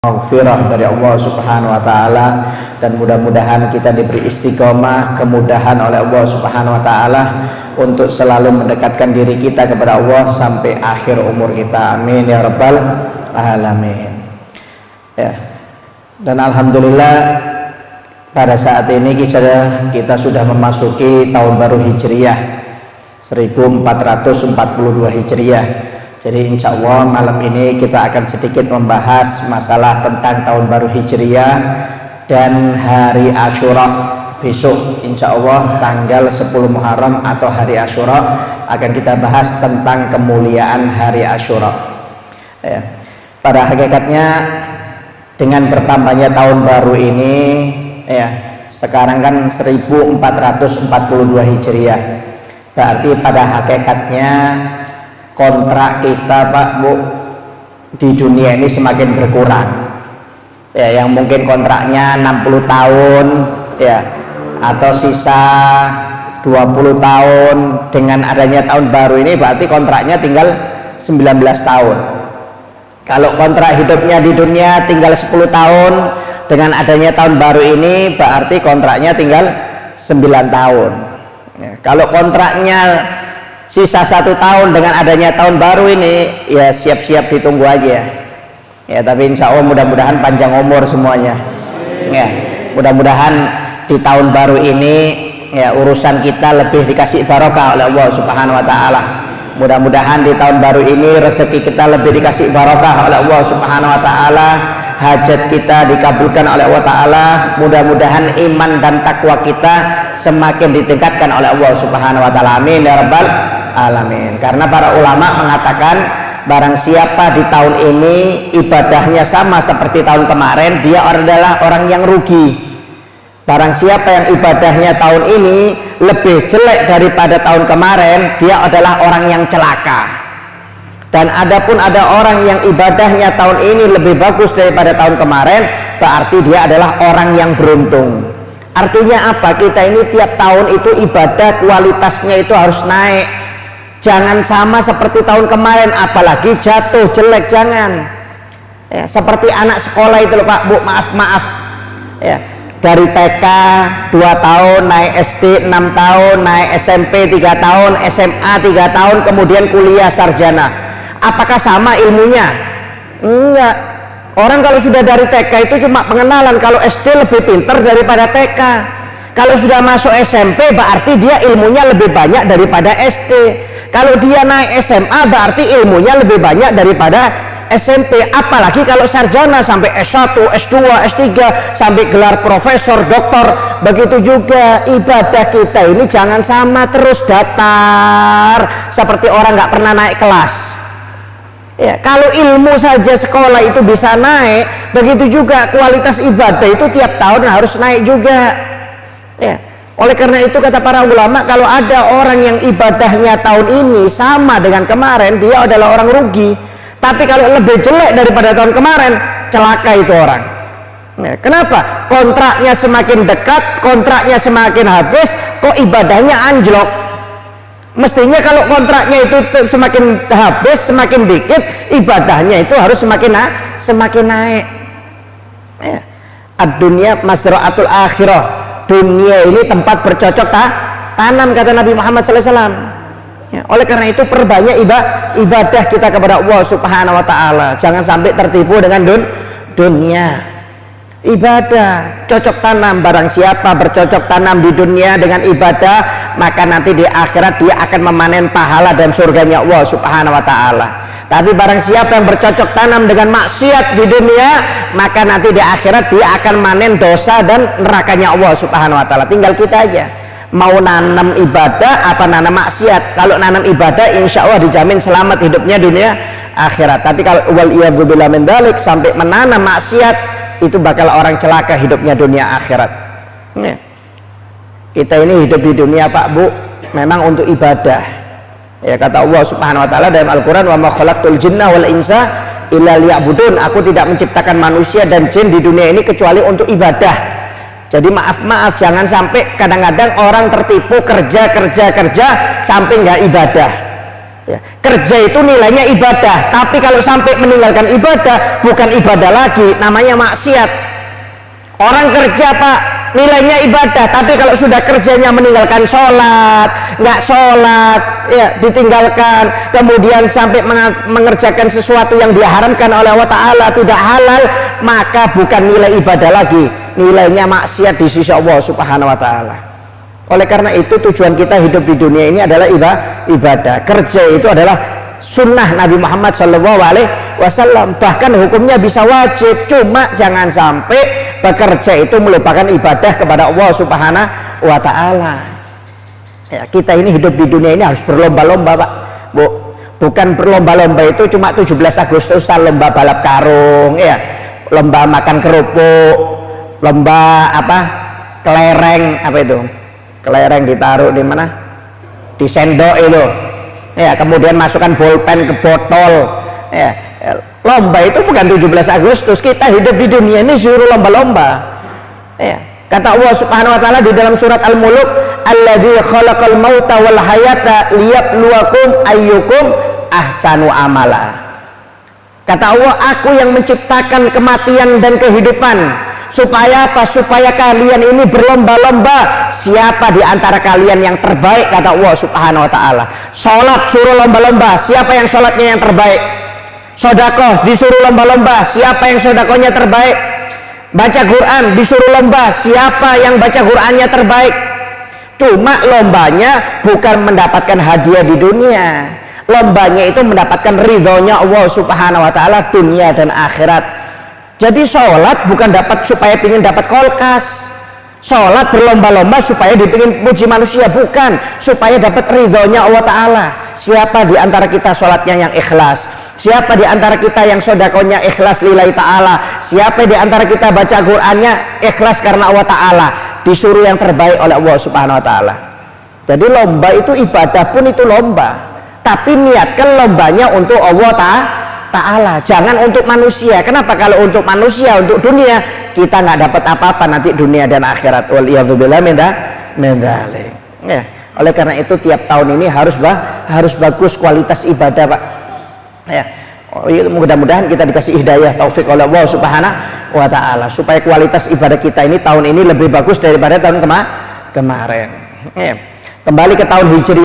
maghfirah dari Allah Subhanahu wa taala, dan mudah-mudahan kita diberi istiqomah, kemudahan oleh Allah Subhanahu wa taala untuk selalu mendekatkan diri kita kepada Allah sampai akhir umur kita. Amin ya rabbal alamin. Ya. Dan alhamdulillah pada saat ini kita sudah memasuki tahun baru Hijriyah 1442 Hijriyah. Jadi insya Allah malam ini kita akan sedikit membahas masalah tentang tahun baru Hijriyah dan hari Asyura besok, insya Allah tanggal 10 Muharram atau hari Asyura akan kita bahas tentang kemuliaan hari Asyura. Ya. Pada hakikatnya dengan bertambahnya tahun baru ini, ya, sekarang kan 1442 Hijriyah, berarti pada hakikatnya kontrak kita Pak Bu di dunia ini semakin berkurang, ya, yang mungkin kontraknya 60 tahun, ya, atau sisa 20 tahun, dengan adanya tahun baru ini berarti kontraknya tinggal 19 tahun. Kalau kontrak hidupnya di dunia tinggal 10 tahun, dengan adanya tahun baru ini berarti kontraknya tinggal 9 tahun, ya. Kalau kontraknya sisa 1 tahun, dengan adanya tahun baru ini ya siap-siap ditunggu aja, ya. Tapi insya Allah mudah-mudahan panjang umur semuanya, ya. Mudah-mudahan di tahun baru ini, ya, urusan kita lebih dikasih barokah oleh Allah Subhanahu wa taala. Mudah-mudahan di tahun baru ini rezeki kita lebih dikasih barokah oleh Allah Subhanahu wa taala, hajat kita dikabulkan oleh Allah taala. Mudah-mudahan iman dan takwa kita semakin ditingkatkan oleh Allah Subhanahu wa taala. Amin ya rabbal alamin. Karena para ulama mengatakan barang siapa di tahun ini ibadahnya sama seperti tahun kemarin, dia adalah orang yang rugi. Barang siapa yang ibadahnya tahun ini lebih jelek daripada tahun kemarin, dia adalah orang yang celaka. Dan adapun ada orang yang ibadahnya tahun ini lebih bagus daripada tahun kemarin, berarti dia adalah orang yang beruntung. Artinya apa? Kita ini tiap tahun itu ibadah kualitasnya itu harus naik. Jangan sama seperti tahun kemarin, apalagi jatuh jelek, jangan. Ya, seperti anak sekolah itu loh Pak Bu, maaf. Ya, dari TK 2 tahun, naik SD 6 tahun, naik SMP 3 tahun, SMA 3 tahun, kemudian kuliah sarjana. Apakah sama ilmunya? Enggak. Orang kalau sudah dari TK itu cuma pengenalan, kalau SD lebih pintar daripada TK. Kalau sudah masuk SMP berarti dia ilmunya lebih banyak daripada SD. Kalau dia naik SMA berarti ilmunya lebih banyak daripada SMP. Apalagi kalau sarjana sampai S1, S2, S3, sampai gelar profesor, doktor. Begitu juga ibadah kita ini jangan sama terus datar seperti orang nggak pernah naik kelas. Ya, kalau ilmu saja sekolah itu bisa naik, begitu juga kualitas ibadah itu tiap tahun harus naik juga. Ya. Oleh karena itu kata para ulama, kalau ada orang yang ibadahnya tahun ini sama dengan kemarin, dia adalah orang rugi. Tapi kalau lebih jelek daripada tahun kemarin, celaka itu orang. Ya, kenapa? Kontraknya semakin dekat, kontraknya semakin habis, kok ibadahnya anjlok. Mestinya kalau kontraknya itu semakin habis, semakin dikit, ibadahnya itu harus semakin naik. Ya. Ad-dunya mazra'atul akhirah. Dunia ini tempat bercocok tanam, kata Nabi Muhammad SAW. Ya, oleh karena itu perbanyak ibadah kita kepada Allah Subhanahu wa taala. Jangan sampai tertipu dengan dunia. Ibadah cocok tanam. Barang siapa bercocok tanam di dunia dengan ibadah, maka nanti di akhirat dia akan memanen pahala dan surganya Allah Subhanahu wa taala. Tapi barang siapa yang bercocok tanam dengan maksiat di dunia, maka nanti di akhirat dia akan manen dosa dan nerakanya Allah Subhanahu wa taala. Tinggal kita aja mau nanam ibadah apa nanam maksiat. Kalau nanam ibadah insya Allah dijamin selamat hidupnya dunia akhirat. Tapi kalau waliyadzubillah min dzalik sampai menanam maksiat, itu bakal orang celaka hidupnya dunia akhirat. Nih, kita ini hidup di dunia Pak Bu memang untuk ibadah. Ya, kata Allah Subhanahu wa taala dalam Al-Qur'an, wa ma khalaqtul jinna wal insa illa liya'budun. Aku tidak menciptakan manusia dan jin di dunia ini kecuali untuk ibadah. Jadi maaf jangan sampai kadang-kadang orang tertipu kerja sampai nggak ibadah. Ya, kerja itu nilainya ibadah, tapi kalau sampai meninggalkan ibadah bukan ibadah lagi, namanya maksiat. Orang kerja Pak, nilainya ibadah, tapi kalau sudah kerjanya meninggalkan sholat, nggak sholat, ya ditinggalkan, kemudian sampai mengerjakan sesuatu yang diharamkan oleh Allah Ta'ala, tidak halal, maka bukan nilai ibadah lagi, nilainya maksiat di sisi Allah Subhanahu Wa Ta'ala. Oleh karena itu tujuan kita hidup di dunia ini adalah ibadah. Kerja itu adalah sunnah Nabi Muhammad SAW, bahkan hukumnya bisa wajib, cuma jangan sampai bekerja itu melupakan ibadah kepada Allah Subhanahu wa Ta'ala. Ya, kita ini hidup di dunia ini harus berlomba-lomba Pak, Bu. Bukan berlomba-lomba itu cuma 17 Agustusan lomba balap karung, ya, lomba makan kerupuk, lomba apa, kelereng, apa itu, kelereng ditaruh di mana, di sendok itu, ya, kemudian masukkan bolpen ke botol, ya. Lomba itu bukan 17 Agustus. Kita hidup di dunia ini suruh lomba-lomba, ya. Kata Allah Subhanahu wa Ta'ala di dalam surat Al-Muluk, alladzi khalaqal mauta wal hayata liyabluwakum ayyukum ahsanu amala. Kata Allah, aku yang menciptakan kematian dan kehidupan. Supaya apa? Supaya kalian ini berlomba-lomba siapa di antara kalian yang terbaik, kata Allah Subhanahu wa Ta'ala. Sholat suruh lomba-lomba, siapa yang sholatnya yang terbaik. Sodakoh disuruh lomba-lomba, siapa yang sodakohnya terbaik. Baca Quran disuruh lomba, siapa yang baca Qurannya terbaik. Cuma lombanya bukan mendapatkan hadiah di dunia, lombanya itu mendapatkan ridhonya Allah Subhanahu wa Ta'ala dunia dan akhirat. Jadi sholat bukan dapat supaya ingin dapat kulkas, sholat berlomba-lomba supaya dipingin puji manusia, bukan, supaya dapat ridhonya Allah Ta'ala. Siapa di antara kita sholatnya yang ikhlas, siapa di antara kita yang sodakonya ikhlas lillahi ta'ala, siapa di antara kita baca Qur'annya ikhlas karena Allah Ta'ala, disuruh yang terbaik oleh Allah Subhanahu wa Ta'ala. Jadi lomba itu ibadah pun itu lomba, tapi niatkan lombanya untuk Allah Ta'ala, jangan untuk manusia. Kenapa? Kalau untuk manusia, untuk dunia, kita nggak dapat apa-apa nanti dunia dan akhirat. Waliyadzubillah min dzalik. Ya, oleh karena itu tiap tahun ini harus bagus kualitas ibadah Pak. Ya, mudah-mudahan kita dikasih hidayah taufik oleh Allah Subhanahu wa Ta'ala supaya kualitas ibadah kita ini tahun ini lebih bagus daripada tahun kemarin. Ya. Kembali ke tahun Hijri